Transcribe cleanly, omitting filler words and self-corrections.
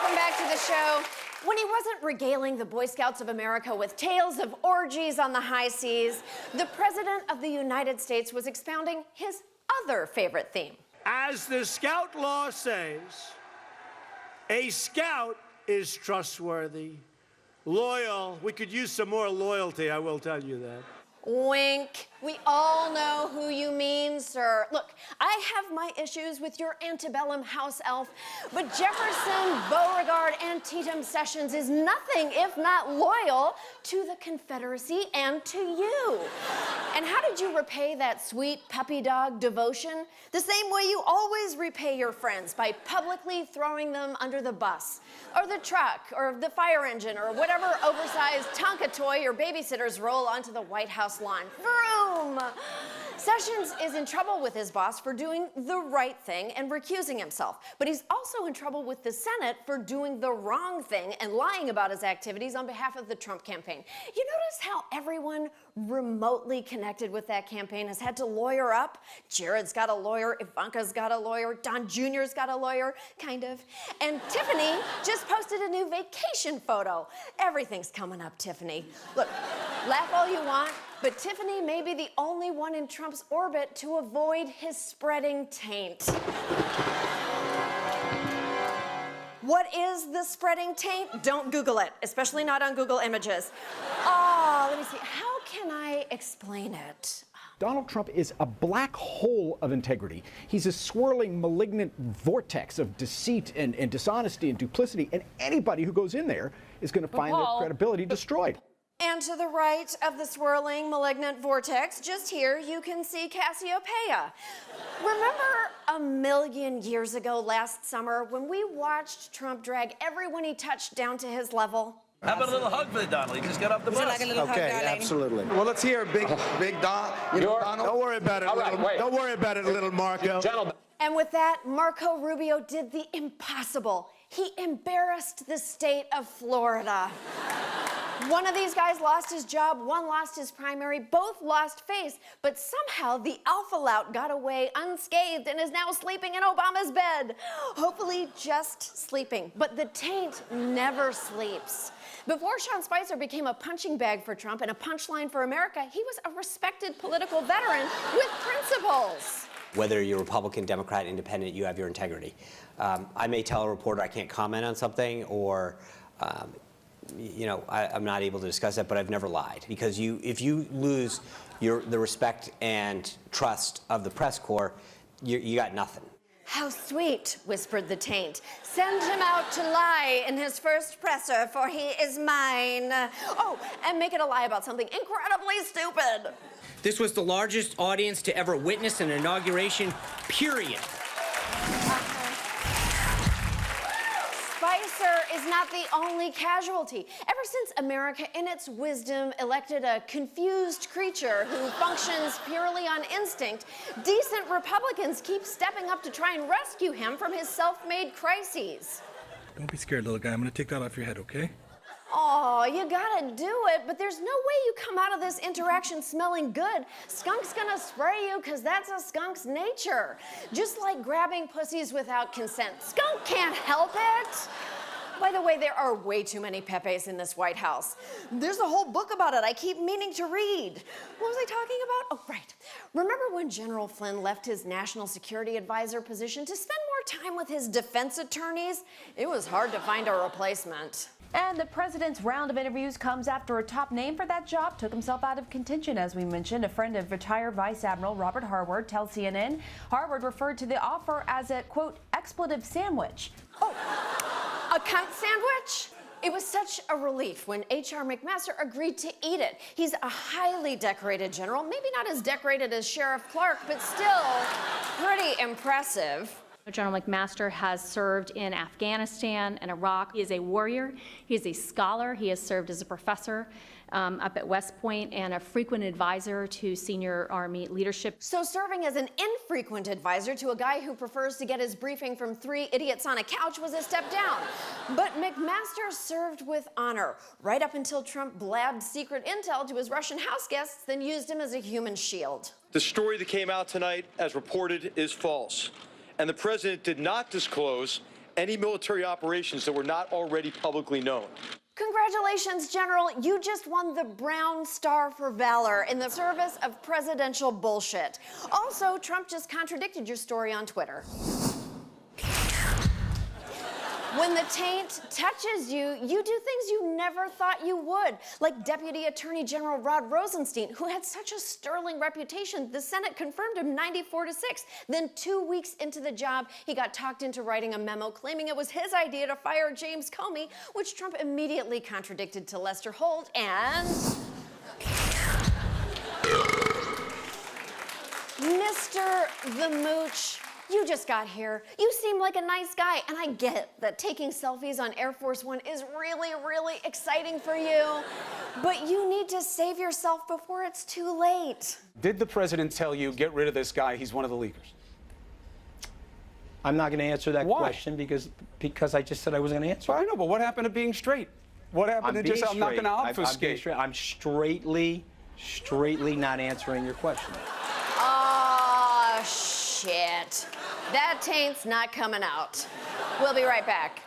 Welcome back to the show. When he wasn't regaling the Boy Scouts of America with tales of orgies on the high seas, the President of the United States was expounding his other favorite theme. As the Scout law says, a Scout is trustworthy, loyal. We could use some more loyalty, I will tell you that. Wink. We all know who you mean, sir. Look, I have my issues with your antebellum house elf, but Jefferson Beauregard Antietam Sessions is nothing if not loyal to the Confederacy and to you. And how did you repay that sweet puppy dog devotion? The same way you always repay your friends, by publicly throwing them under the bus, or the truck, or the fire engine, or whatever oversized Tonka toy your babysitters roll onto the White House lawn. Vroom! Sessions is in trouble with his boss for doing the right thing and recusing himself. But he's also in trouble with the Senate for doing the wrong thing and lying about his activities on behalf of the Trump campaign. You notice how everyone remotely connected with that campaign has had to lawyer up? Jared's got a lawyer, Ivanka's got a lawyer, Don Jr.'s got a lawyer, kind of. And Tiffany just posted a new vacation photo. Everything's coming up, Tiffany. Look, laugh all you want, but Tiffany may be the only one in Trump's orbit to avoid his spreading taint. What is the spreading taint? Don't Google it, especially not on Google Images. Oh, let me see. How can I explain it? Donald Trump is a black hole of integrity. He's a swirling, malignant vortex of deceit and dishonesty and duplicity, and anybody who goes in there is going to find their credibility destroyed. And to the right of the swirling, malignant vortex, just here, you can see Cassiopeia. Remember a million years ago last summer when we watched Trump drag everyone he touched down to his level? How about a little hug for the Donald? He just got off the bus. Like a little hug, Absolutely. Well, let's hear Big Don. Donald. Don't worry about it, Don't worry about it, little Marco. Gentlemen. And with that, Marco Rubio did the impossible. He embarrassed the state of Florida. One of these guys lost his job, one lost his primary, both lost face, but somehow the alpha lout got away unscathed and is now sleeping in Obama's bed. Hopefully just sleeping, but the taint never sleeps. Before Sean Spicer became a punching bag for Trump and a punchline for America, he was a respected political veteran with principles. Whether you're Republican, Democrat, Independent, you have your integrity. I may tell a reporter I can't comment on something, or I'm not able to discuss that, but I've never lied. Because if you lose the respect and trust of the press corps, you got nothing. How sweet, whispered the taint. Send him out to lie in his first presser, for he is mine. Oh, and make it a lie about something incredibly stupid. This was the largest audience to ever witness an inauguration, period. Spicer is not the only casualty. Ever since America, in its wisdom, elected a confused creature who functions purely on instinct, decent Republicans keep stepping up to try and rescue him from his self-made crises. Don't be scared, little guy. I'm gonna take that off your head, okay? Oh, you gotta do it, but there's no way you come out of this interaction smelling good. Skunk's gonna spray you because that's a skunk's nature. Just like grabbing pussies without consent. Skunk can't help it. By the way, there are way too many Pepes in this White House. There's a whole book about it I keep meaning to read. What was I talking about? Oh, right. Remember when General Flynn left his national security advisor position to spend more time with his defense attorneys? It was hard to find a replacement. And the president's round of interviews comes after a top name for that job took himself out of contention, as we mentioned. A friend of retired Vice Admiral Robert Harward tells CNN Harward referred to the offer as a, quote, expletive sandwich. Oh, a cunt sandwich? It was such a relief when H.R. McMaster agreed to eat it. He's a highly decorated general, maybe not as decorated as Sheriff Clark, but still pretty impressive. General McMaster has served in Afghanistan and Iraq. He is a warrior. He is a scholar. He has served as a professor up at West Point and a frequent advisor to senior Army leadership. So serving as an infrequent advisor to a guy who prefers to get his briefing from 3 idiots on a couch was a step down. But McMaster served with honor, right up until Trump blabbed secret intel to his Russian house guests, then used him as a human shield. The story that came out tonight, as reported, is false. And the president did not disclose any military operations that were not already publicly known. Congratulations, General. You just won the Brown Star for Valor in the service of presidential bullshit. Also, Trump just contradicted your story on Twitter. When the taint touches you, you do things you never thought you would, like Deputy Attorney General Rod Rosenstein, who had such a sterling reputation, the Senate confirmed him 94-6. Then 2 weeks into the job, he got talked into writing a memo claiming it was his idea to fire James Comey, which Trump immediately contradicted to Lester Holt, and Mr. the Mooch, you just got here. You seem like a nice guy, and I get that taking selfies on Air Force One is really, really exciting for you, but you need to save yourself before it's too late. Did the president tell you, get rid of this guy, he's one of the leakers? I'm not going to answer that Why? question because I just said I wasn't going to answer. Well, I know, but what happened to being straight? What happened to just, I'm not going to obfuscate? I'm straightly not answering your question. Oh, shit. That taint's not coming out. We'll be right back.